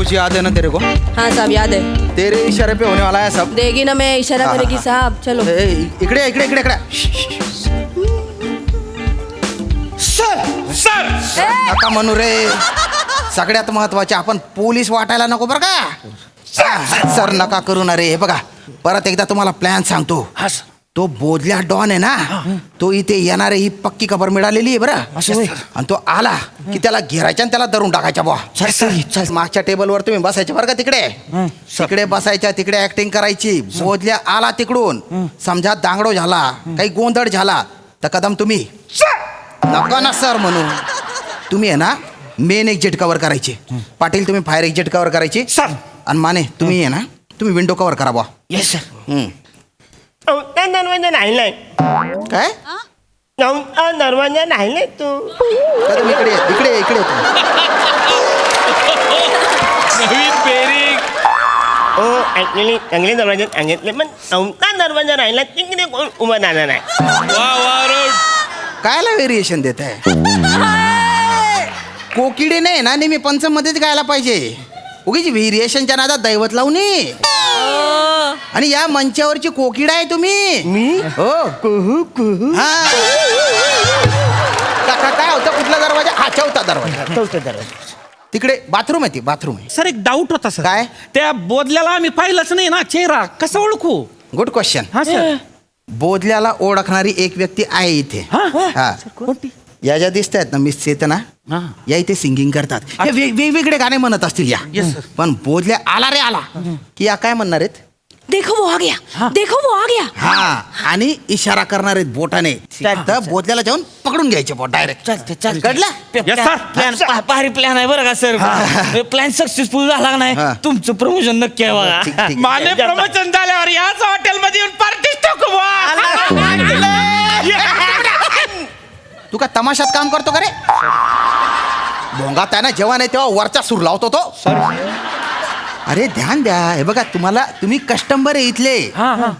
कुछ याद है ना तेरे को? हाँ साहब याद है। तेरे इशारे पे होने वाला है सब। देगी ना मैं इशारा हाँ, करेगी हाँ, साहब। चलो इकडे इकडे इकडे इकडे सर नका म्हणू रे. सगळ्यात महत्वाचे आपण पोलीस वाटायला नको बरं का. सर नका करू ना रे. हे बघा परत एकदा तुम्हाला प्लॅन सांगतो. तो बोधल्या डॉन आहे ना, तो इथे येणारे ही पक्की खबर मिळालेली आहे बरं. आणि तो आला की त्याला घेरायच्या आणि त्याला धरून टाकायच्या बुवा. मागच्या टेबलवर तुम्ही बसायचे बरं का. तिकडे बसायच्या, तिकडे ऍक्टिंग करायची. बोधल्या आला तिकडून, समजा दांगडो झाला, काही गोंधळ झाला तर कदम तुम्ही नका ना सर म्हणून तुम्ही आहे ना मेन एक्झिट कव्हर करायची. पाटील तुम्ही फायर एक्झिट कव्हर करायची सर. आणि माने तुम्ही आहे ना तुम्ही विंडो कव्हर करा बुवा. Yes sir. दरवाजा नाही काय दरवाजा नाही तू कदम इकडे इकडे इकडे नवीन पेरिंग. हो ऍक्च्युली चांगले दरवाजे सांगितले पण नवता दरवाजा राहिला तिकडे कोण उभं राहणार नाही. वा वा रोड. कायला व्हेरिएशन देत आहे. कोकिडे नाही ना नेहमी पंचमध्येच गायला पाहिजे. उगीच व्हेरिएशनच्या नादात दैवत लावून आणि या मंचावरची कोकिडा आहे तुम्ही. मी हो कुहू कुहू. हा काय होतं कुठला दरवाजा. हा चौथा दरवाजा. चौथा दरवाजा तिकडे बाथरूम आहे. ती बाथरूम आहे. सर एक डाऊट होता सर. काय? त्या बोधल्याला आम्ही पाहिलंच नाही ना चेहरा, कसं ओळखू? Good question. हा सर. बोधल्याला ओळखणारी एक व्यक्ती आहे इथे. हा कोणती? या ज्या दिसत आहेत ना मिस चेतना, हा. या इथे सिंगिंग करतात. हे वेगवेगळे गाणे म्हणत असतील या. Yes, sir. पण बोधल्या आला रे आला की या काय म्हणणार आहेत. देखो वो आ गया, देखो वो आ गया. हा आणि इशारा करणार आहेत बोटाने. तर बोधल्याला जाऊन पकडून घ्यायचे बोट डायरेक्ट. चालते चालते. कळलं? Yes, sir. प्लॅन भारी प्लॅन आहे बरं का सर. प्लॅन सक्सेसफुल झाला नाही हा. तुमचं प्रमोशन नक्की आहे बघा. ठीक, ठीक. माने प्रमोशन झाल्यावर याच हॉटेलमध्ये येऊन पार्टी टाकू बुवा. तू काय तमाशात काम करतो का रे. भोंगा त्यानं जेव्हा नाही तेव्हा वरचा सूर लावतो तो. अरे ध्यान द्या. हे बघा तुम्ही कस्टमर आहे इथले.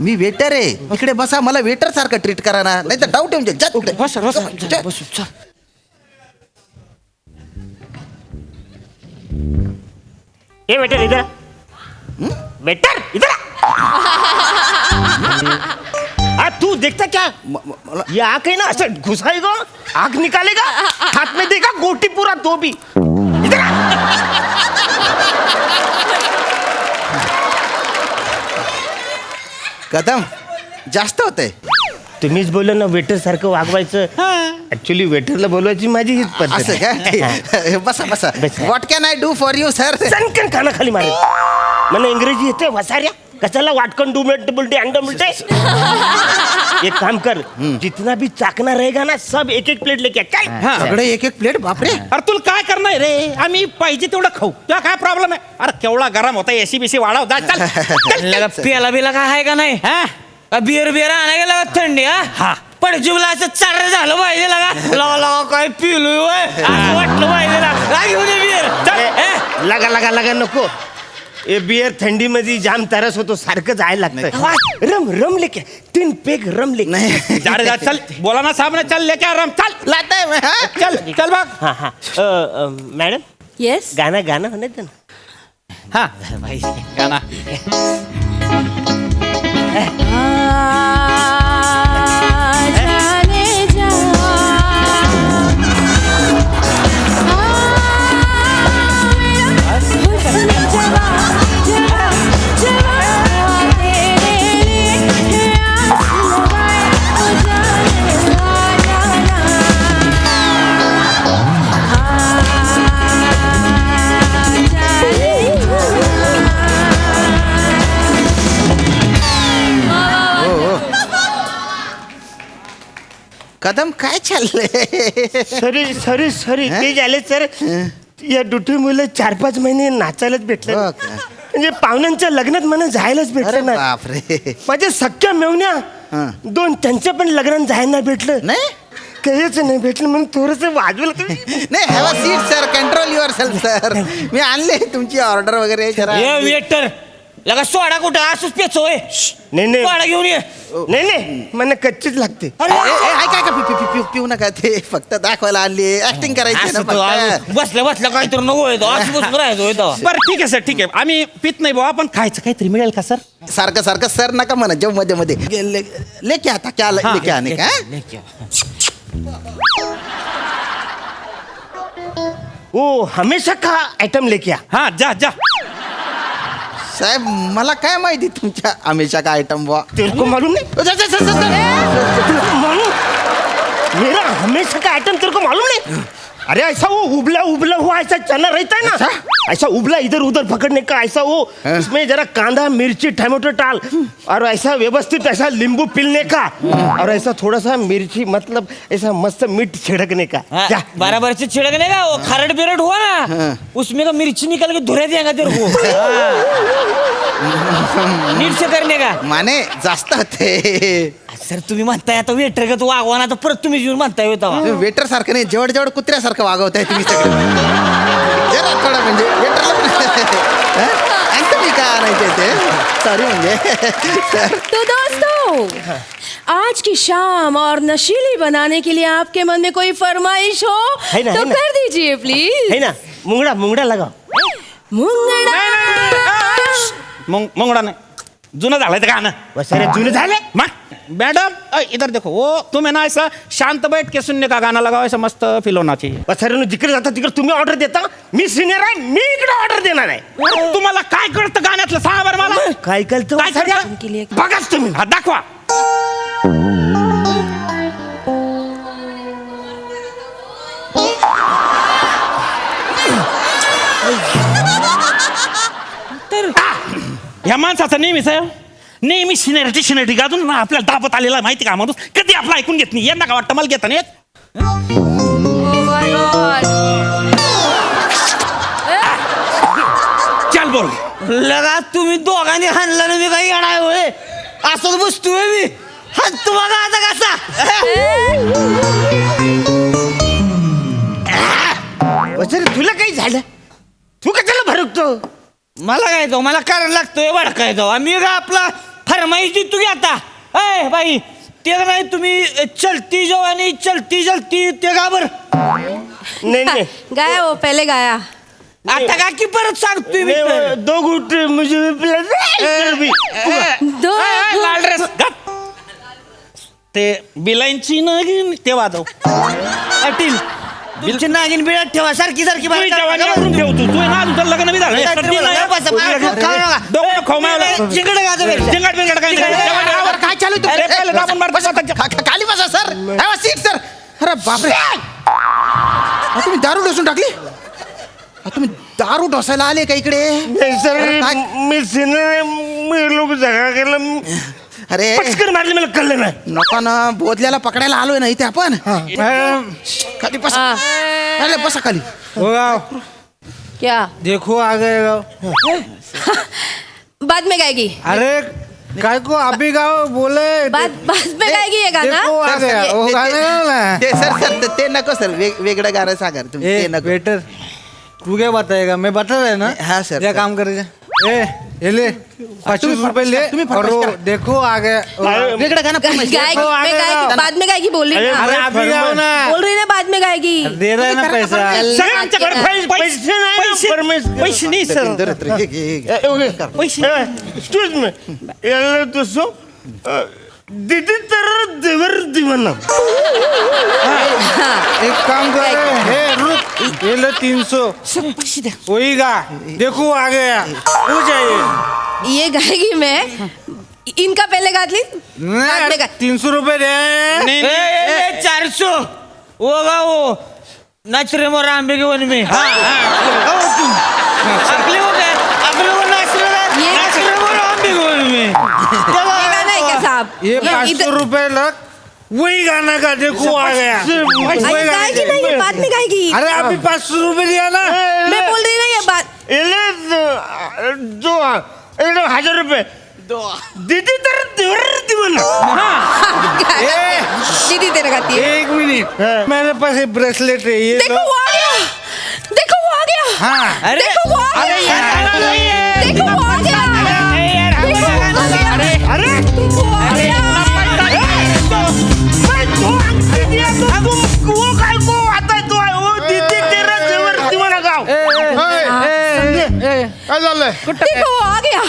मी वेटर आहे. इकडे बसा. मला वेटर सारखं ट्रीट करा ना, नाही तर डाऊट येऊन जाईल. जा तिकडे. बस बस बसू चल. ये वेटर इधर वेटर इधर तू देखता क्या ये आँख है ना ऐसे घुसाएगा, आँख निकालेगा, हाथ में देगा गोटी पूरा तो भी. इधर कदम जास्त होतंय. तुम्हीच बोललो ना वेटर सारखं वागवायचं. ऍक्च्युली वेटरला बोलवायची माझी हीच पद्धत असं आहे. काय. बसा बसा. बसा. What can I do for you sir. सनकन खाना खाली मारे मला इंग्रजी येते वसाऱ्या कशाला वाटकन डू मिनट बोलते अंड बोलते. एक काम कर जितना भी चाकना रहेगा ना सब एक एक प्लेट लेके चल. सगळे एक एक प्लेट. बापरे. अरे तुला काय करणार रे. आम्ही पाहिजे तेवढं खाऊ. तुला काय प्रॉब्लेम आहे. अरे केवढा गरम होता. एसी बीसी वाढव. जा, चल. लगा प्याला बिला काय आहे का नाही. बिअर बिअर आणा गेला का थंडी. हा पडजुबला असं चार झालं पाहिजे लगा लगा लगा काय पिलोय असं वाटलं पाहिजे लगा घेऊन बिअर. लगा लगा लगा नको. ए बियर थंडी मध्ये जाम तरस होतो सारखं जायला लागतं. रम लेके 3 पेग रम लेके. नाही जा रे, जा, चल. बोला ना साहब ने चल लेके आराम. चल लाताय मैं, हाँ? चल चल बघ. हा हा मॅडम येस. गाणं होण्याचं ना. हा भाई गाना. जाने जा कदम काय चाललंय. सॉरी ते झाले सर. या दुटी मुलं 4-5 महिने नाचायलाच भेटले. हो का? म्हणजे पाहुण्यांच्या लग्नात मला जायलाच अरे भेटलं ना. बापरे. माझ्या सख्या मेवण्या हा. 2 त्यांच्या पण लग्नात जायला भेटलं. नाही काहीच नाही भेटलं म्हणून थोडस वाजवलं तुम्ही. नाही have a seat sir. Control yourself sir. मी आणले तुमची ऑर्डर वगैरे जरा. वेटर लगा सोडा कुठं असंच पेचोय. नाही सोडा घेऊन ये. नाही मला कच्चीच लागते ऐका पिऊ नका ते फक्त दाखवायला आली ऍक्टिंग करायची ना असं तो फक्त. बसल्या बसल्या काहीतरी नको येतो असं बसून राहायचो येतो बरं ठीक आहे सर ठीक आहे आम्ही पित नाही भाऊ आपण खायचं काहीतरी मिळेल का सर सारखं सारखं सर नका म्हणा जेव मध्ये मध्ये लेके आता क्या लेके आने का ओ हमेशा का आइटम लेके आ हा जा जा साहेब मला काय माहिती तुमच्या हमेशा का आयटम बुवा तेरे को मालूम नहीं मालूम मेरा हमेशा का आइटम तेरे को मालूम नहीं अरे ऐसा वो उबला उबला हुआ ऐसा चना रहता है ना ऐसा उबला इधर उधर पकड़ने का ऐसा वो उसमें जरा कांदा मिर्ची टमाटो डाल और ऐसा व्यवस्थित ऐसा नींबू पिलने का और ऐसा थोड़ा सा मिर्ची मतलब ऐसा मस्त मीठ छिड़कने का जा बराबर से छिड़कने का वो खरड़ बिरड़ हुआ ना उसमें का मिर्ची निकल के धुरे देगा तेरे को नीट से करने का माने जास्त ते सर तुम्ही म्हणताय आता वेटर का तू वागवा ना तर परत तुम्ही येऊन म्हणताय होता वेटर सारखं नाही जेवढ जेवढ कुत्र्यासारखं वागवताय तुम्ही सगळं जरा थोडं म्हणजे वेटरला तुम्ही काय आणायचे ते सॉरी म्हणजे तो दोस्तों आज की शाम और नशीली बनाने के लिए आपके मन में कोई फरमाइश हो है ना, तो है ना। कर दीजिए प्लीज है ना मुंगड़ा मुंगड़ा लगाओ मुंगड़ा मंगडा नाही जुनं झालंय ते गाणं वसारे जुने झाले मैडम इधर देखो वो तुम है ना ऐसा शांत बैठ के सुनने का गाना लगाओ ऐसा मस्त फील होना चाहिए वसारे जिकडे जाता तिकडे तुम्ही ऑर्डर देता मी सिनियर आहे मी इकडे ऑर्डर देणार आहे तुम्हाला काय कळतं गाण्यातलं सांगा बरं मला काय कळतं काय वसाऱ्या? उनके लिए बघाच तुम्ही हा दाखवा तर ह्या माणसाचा नेहमीच आहे नेहमी सिनेरिटी गाजून ना आपल्याला दाबत आलेला माहिती का माणूस कधी आपलं ऐकून घेत नाही यंदा का वाटतं मला घेता नाही येत? Oh my God. चल बोल लगा तुम्ही दोघांनी हाणला ना मी काही येणार होय असंच बसतोय मी हात बघा आता कसा वसारे तुला काही झालं तू कशाला भरकतो मला काय तो मला कारण लागतोय भडकाय तो आम्ही का आपला फरमाईश देतो की आता ए बाई ते नाही तुम्ही चलती जवानी चलती जलती ते का बर नाही नाही गाया वो पहले गाया आता का की परत सांगतोय मी तर. नहीं, दो घूट मुझे भी पिला दे. दो लाल ड्रेस गप ते बिलांची नागिन ते वाजव पाटील तुमची नागिन बिळात ठेवा सारखी सारखी तू जवानी आवरून ठेवतो तू ना तुझं लग्न बी झालं डोकं खाऊ मला चिंगड जिंगाट बिंगाट काय नाही. जवानी आवर. काय चालू आहे अरे पहिले दाबून मार खाली बसा सर सीट सर अरे बापरे अहो, तुम्ही दारू ढोसून टाकली अहो, तुम्ही दारू ढोसायला आले का इकडे नहीं सर अरे काय? मी सिनियर मी लोक जगा केलं अरे पचकन मारले मला कळलं नाही नको ना बोधल्याला पकडायला आलोय ना इथे आपण खाली बसा अरे बसा खाली क्या देखो आ गए गाओ बाद में गाएगी अरे काय को अभी गाओ बोले बाद में गाएगी ये गाना देखो आ गया वो गाना गाओ ना ते सर सर ते नको सर वेगळं गाणं सांगा रे तुम्ही ते ए नको वेटर तू क्या बताएगा मैं बता रहा है ना हाँ, सर, क्या सर। काम करेगा ये ले 25 रुपए ले तुम्ही और वो फरमाइश करा। देखो आ गया वेगळं गाणं फरमाइश करा. गाएगी देखो, में आगे गाएगी गाओ। बाद में गाएगी बोल रही ना अरे अभी गाओ ना बोल रही ना बाद में गाएगी दे रहा है ना पैसा सगळ्यांच्याकडे पैसे नाही पैसे नाही सर दर रे, हे घे, हे घे. एक्सक्यूज मी याला तसं दीदी तर देवर दिवाना एक काम कर हे रुक ये ले 300 वही गा देखो आ गया हो जाइए ये गाएगी मैं इनका पहले गा ली बाद में गा 300 रुपए दे 400 वो गा वो नाच रे मोर आंबे के वन में हाँ अगले वो क्या अगले वो नाच रे मोर आंबे के वन में ये गाना है क्या साहब ये इधर- 500 रुपए लग वही गाना का देखो आ गया अरे गाएगी नहीं ये बाद में गाएगी अरे अभी 500 रुपए दिया ना मैं बोल रही ना ये बात याला जो एकदम 1000 रुपये दीदी तर देवर दिवाना दीदी तेरे गाती है एक मिनट मेरे पास एक ब्रेसलेट है ये देखो लो। वो आ गया देखो वो आ गया हाँ अरे देखो वो आ अरे गया यार देखो वो आ गया अरे देखो वो आ गया अरे वो आ गया देखो वो आ गया,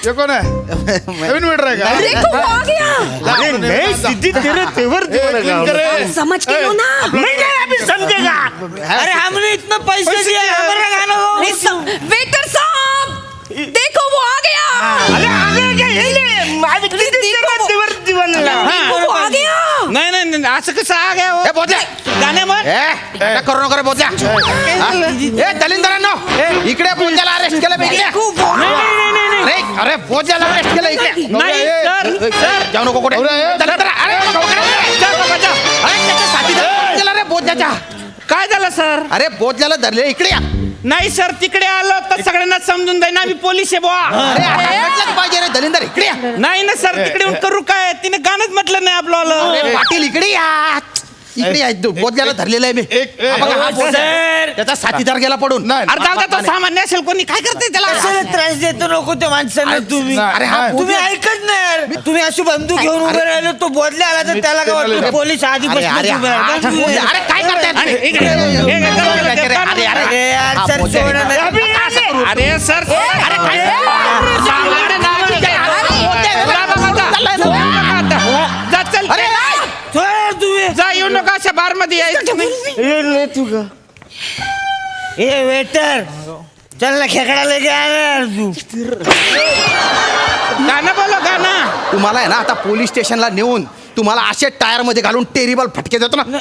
ये कोण आहे नवीन मीटर आहे का देखो वो आ गया। अरे नहीं सिद्धि तेरे तेवर तेवर क्लीन करे. समझ के लो ना। नहीं नहीं अभी समझेगा। अरे हमने इतना पैसे दिया हमारा गाना हो वेटर साहब, देखो वो आ गया। अरे आगे क्या ये ले माझे किती तेवर तेवर दिवानला. देखो वो आ गया। नाही नाही नाही, असं कसं आ गया हो? ए बोधल्या गाण्यावर ए करू नको रे बोधल्या ए दलिंदरांनो इकडे बोधल्याला अरेस्ट केलं बे इकडे अरे अरे बोधल्याला अरेस्ट केलं इकडे नाही सर सर जाऊ नको कुठे दलिंदरा अरे नको कडे. सर, बाबा, जा. अरे त्याच्या साथीदार केलं रे बोधल्याच्या काय झालं सर अरे बोधल्याला धरले इकडे या नाही सर तिकडे आलो तर सगळ्यांना समजून जाईन आम्ही पोलीस आहे बुवा अरे आता म्हटलं पाहिजे रे दलिंदर इकडे या नाही ना सर तिकडे येऊन करू काय तिने गाणंच म्हटलं नाही आपलं अरे पाटील इकडे या इकडे या बोधल्याला धरलेलं आहे मी हा बघा, हा बोधल्या. सर त्याचा साथीदार गेला पडून नाही अरे जाऊ द्या, तो सामान्य असेल कोणी काय करते त्याला कशाला त्रास देतो नको त्या माणसांना तुम्ही अरे हा तुम्ही ऐकत नाही यार. तुम्ही अशी बंदूक घेऊन उभे राहिले तो बोधले आला तर त्याला काय वाटतं पोलीस अरे आधीपासून अरे उभे हा, राहतात. अरे काय करताय अरे, इकडे, अरे अरे अरे यार, हा, सर, बोधल्या. सोडा ना. अरे सर अरे काय सामान्य नावाची काय? जा बाबा, जा. जा, चल. अरे सोड तुम्ही. जा येऊ नका अशा बार मध्ये यायचं तुम्ही. ये ले तू का. ए वेटर चल ना खेकडा लेके आ ना यार तू. गाणं बोलो गाणं तुम्हाला आहे ना आता पोलीस स्टेशनला नेऊन तुम्हाला असे टायर मध्ये घालून टेरिबल फटके देतो ना सर,